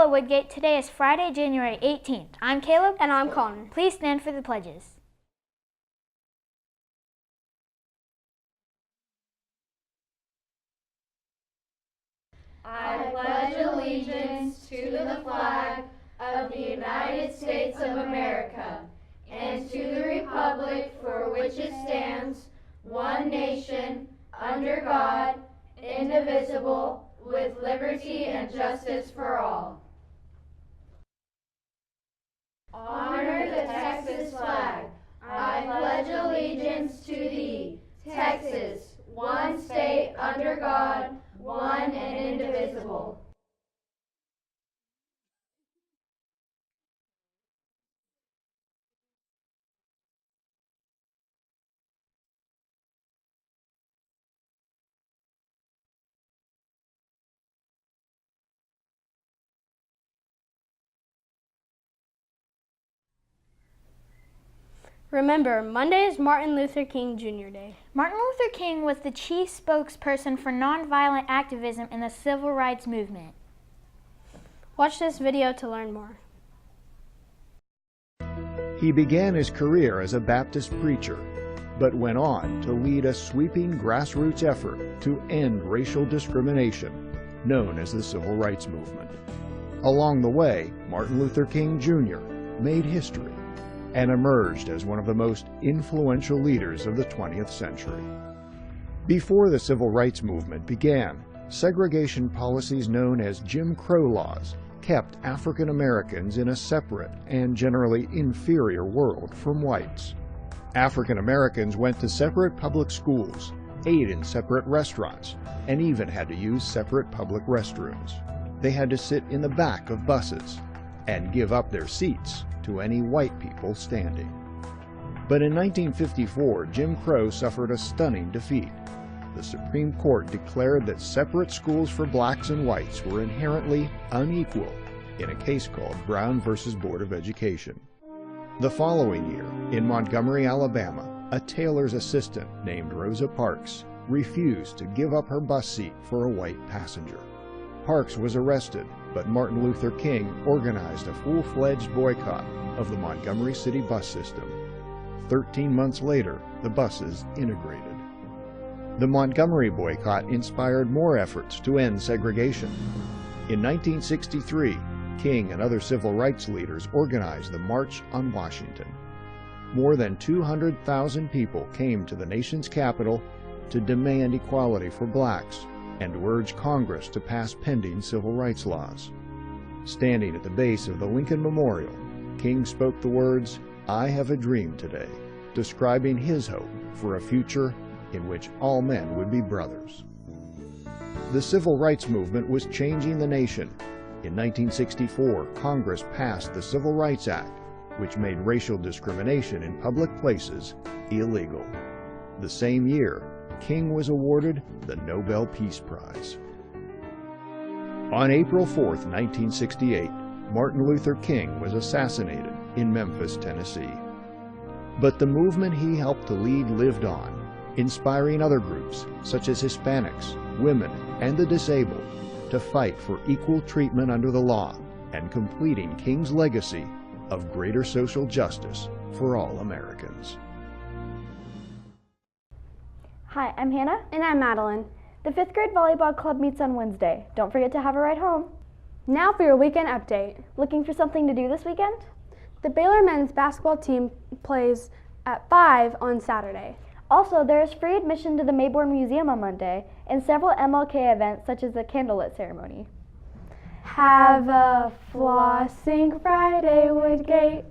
Hello, Woodgate. Today is Friday, January 18th. I'm Caleb. And I'm Connor. Please stand for the pledges. I pledge allegiance to the flag of the United States of America and to the republic for which it stands, one nation, under God, indivisible, with liberty and justice for all. Honor the Texas flag. I pledge allegiance to thee, Texas, one state under God, one and indivisible. Remember, Monday is Martin Luther King Jr. Day. Martin Luther King was the chief spokesperson for nonviolent activism in the civil rights movement. Watch this video to learn more. He began his career as a Baptist preacher, but went on to lead a sweeping grassroots effort to end racial discrimination, known as the Civil Rights Movement. Along the way, Martin Luther King Jr. made history and emerged as one of the most influential leaders of the 20th century. Before the Civil Rights Movement began, segregation policies known as Jim Crow laws kept African Americans in a separate and generally inferior world from whites. African Americans went to separate public schools, ate in separate restaurants, and even had to use separate public restrooms. They had to sit in the back of buses and give up their seats to any white people standing. But in 1954, Jim Crow suffered a stunning defeat. The Supreme Court declared that separate schools for blacks and whites were inherently unequal in a case called Brown versus Board of Education. The following year, in Montgomery, Alabama, a tailor's assistant named Rosa Parks refused to give up her bus seat for a white passenger. Parks was arrested, but Martin Luther King organized a full-fledged boycott of the Montgomery City bus system. 13 months later, the buses integrated. The Montgomery boycott inspired more efforts to end segregation. In 1963, King and other civil rights leaders organized the March on Washington. More than 200,000 people came to the nation's capital to demand equality for blacks and to urge Congress to pass pending civil rights laws. Standing at the base of the Lincoln Memorial, King spoke the words, "I have a dream today," describing his hope for a future in which all men would be brothers. The civil rights movement was changing the nation. In 1964, Congress passed the Civil Rights Act, which made racial discrimination in public places illegal. The same year, King was awarded the Nobel Peace Prize. On April 4, 1968, Martin Luther King was assassinated in Memphis, Tennessee. But the movement he helped to lead lived on, inspiring other groups such as Hispanics, women, and the disabled to fight for equal treatment under the law and completing King's legacy of greater social justice for all Americans. Hi, I'm Hannah. And I'm Madeline. The 5th grade volleyball club meets on Wednesday. Don't forget to have a ride home. Now for your weekend update. Looking for something to do this weekend? The Baylor men's basketball team plays at 5 on Saturday. Also, there is free admission to the Mayborn Museum on Monday and several MLK events such as the candlelit ceremony. Have a flossing Friday, Woodgate.